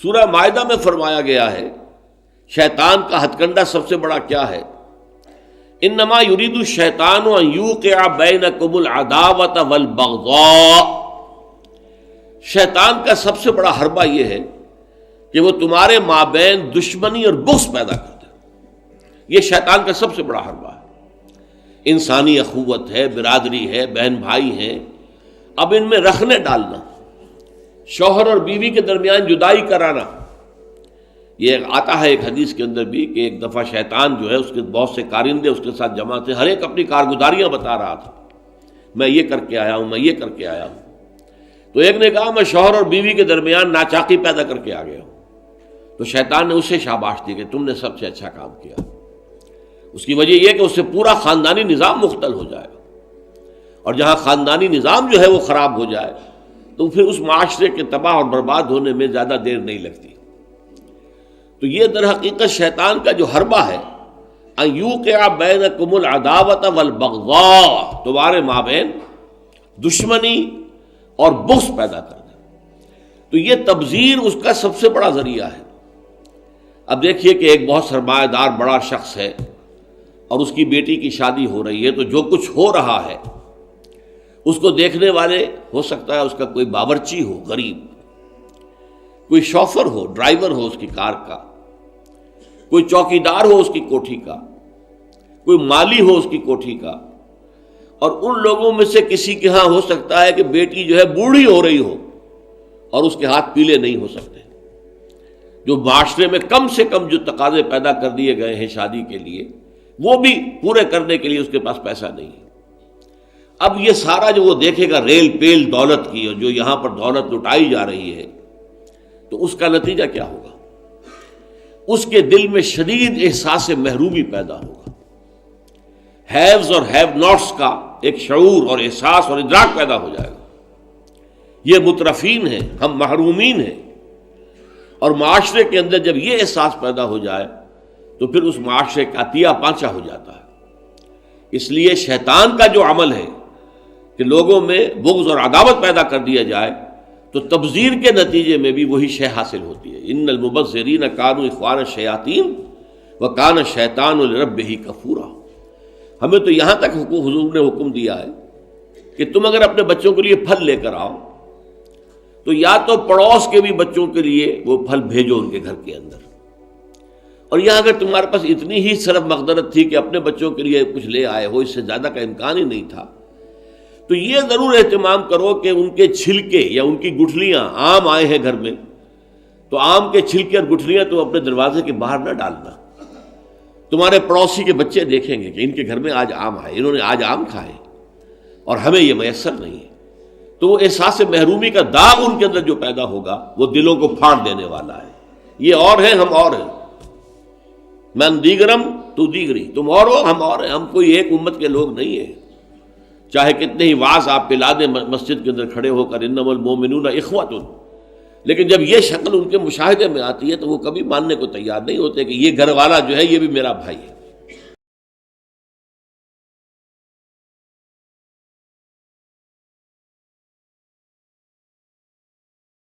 سورہ مائدہ میں فرمایا گیا ہے شیطان کا ہتھ کنڈا سب سے بڑا کیا ہے؟ انما یرید الشیطان ان یوقع بینکم العداوۃ والبغضاء، شیطان کا سب سے بڑا حربہ یہ ہے کہ وہ تمہارے مابین دشمنی اور بغض پیدا کر دے. یہ شیطان کا سب سے بڑا حربہ ہے. انسانی اخوت ہے، برادری ہے، بہن بھائی ہیں، اب ان میں رخنے ڈالنا، شوہر اور بیوی کے درمیان جدائی کرانا. یہ آتا ہے ایک حدیث کے اندر بھی کہ ایک دفعہ شیطان جو ہے اس کے بہت سے کارندے اس کے ساتھ جمع تھے، ہر ایک اپنی کارگزاریاں بتا رہا تھا، میں یہ کر کے آیا ہوں، میں یہ کر کے آیا ہوں. تو ایک نے کہا میں شوہر اور بیوی کے درمیان ناچاقی پیدا کر کے آ گیا ہوں. تو شیطان نے اسے شاباش دی کہ تم نے سب سے اچھا کام کیا. اس کی وجہ یہ کہ اس سے پورا خاندانی نظام مختل ہو جائے گا، اور جہاں خاندانی نظام جو ہے وہ خراب ہو جائے تو پھر اس معاشرے کے تباہ اور برباد ہونے میں زیادہ دیر نہیں لگتی. تو یہ در حقیقت شیطان کا جو حربہ ہے ان یوقع بینکم العداوۃ والبغضاء، تمہارے مابین دشمنی اور بغض پیدا کر دے. تو یہ تبذیر اس کا سب سے بڑا ذریعہ ہے. اب دیکھیے کہ ایک بہت سرمایہ دار بڑا شخص ہے اور اس کی بیٹی کی شادی ہو رہی ہے، تو جو کچھ ہو رہا ہے اس کو دیکھنے والے ہو سکتا ہے اس کا کوئی باورچی ہو غریب، کوئی شوفر ہو، ڈرائیور ہو اس کی کار کا، کوئی چوکیدار ہو اس کی کوٹھی کا، کوئی مالی ہو اس کی کوٹھی کا، اور ان لوگوں میں سے کسی کے ہاں ہو سکتا ہے کہ بیٹی جو ہے بوڑھی ہو رہی ہو اور اس کے ہاتھ پیلے نہیں ہو سکتے. جو معاشرے میں کم سے کم جو تقاضے پیدا کر دیے گئے ہیں شادی کے لیے وہ بھی پورے کرنے کے لیے اس کے پاس پیسہ نہیں ہے. اب یہ سارا جو وہ دیکھے گا ریل پیل دولت کی، اور جو یہاں پر دولت لٹائی جا رہی ہے، تو اس کا نتیجہ کیا ہوگا؟ اس کے دل میں شدید احساس محرومی پیدا ہوگا. ہیوز اور ہیو ناٹس کا ایک شعور اور احساس اور ادراک پیدا ہو جائے گا. یہ مترفین ہیں، ہم محرومین ہیں. اور معاشرے کے اندر جب یہ احساس پیدا ہو جائے تو پھر اس معاشرے کا عطیہ پانچا ہو جاتا ہے. اس لیے شیطان کا جو عمل ہے کہ لوگوں میں بغض اور عداوت پیدا کر دیا جائے، تو تبذیر کے نتیجے میں بھی وہی شے حاصل ہوتی ہے. ان المبذرین کانوا اخوان الشیاطین وکان الشیطان لربہ کفورا. ہمیں تو یہاں تک حضور نے حکم دیا ہے کہ تم اگر اپنے بچوں کے لیے پھل لے کر آؤ تو یا تو پڑوس کے بھی بچوں کے لیے وہ پھل بھیجو ان کے گھر کے اندر، اور یہاں اگر تمہارے پاس اتنی ہی صرف مقدرت تھی کہ اپنے بچوں کے لیے کچھ لے آئے ہو، اس سے زیادہ کا امکان ہی نہیں تھا، تو یہ ضرور اہتمام کرو کہ ان کے چھلکے یا ان کی گٹھلیاں، آم آئے ہیں گھر میں تو آم کے چھلکے اور گٹھلیاں تو اپنے دروازے کے باہر نہ ڈالنا. تمہارے پڑوسی کے بچے دیکھیں گے کہ ان کے گھر میں آج آم آئے، انہوں نے آج آم کھائے اور ہمیں یہ میسر نہیں ہے. تو وہ احساس محرومی کا داغ ان کے اندر جو پیدا ہوگا وہ دلوں کو پھاڑ دینے والا ہے. یہ اور ہیں، ہم اور ہیں. من دیگرم تو دیگری، تم اور ہو ہم اور ہیں. ہم کوئی ایک امت کے لوگ نہیں ہیں. چاہے کتنے ہی واعظ آپ پلا دیں مسجد کے اندر کھڑے ہو کر انما المؤمنون اخوۃ، لیکن جب یہ شکل ان کے مشاہدے میں آتی ہے تو وہ کبھی ماننے کو تیار نہیں ہوتے کہ یہ گھر والا جو ہے یہ بھی میرا بھائی ہے.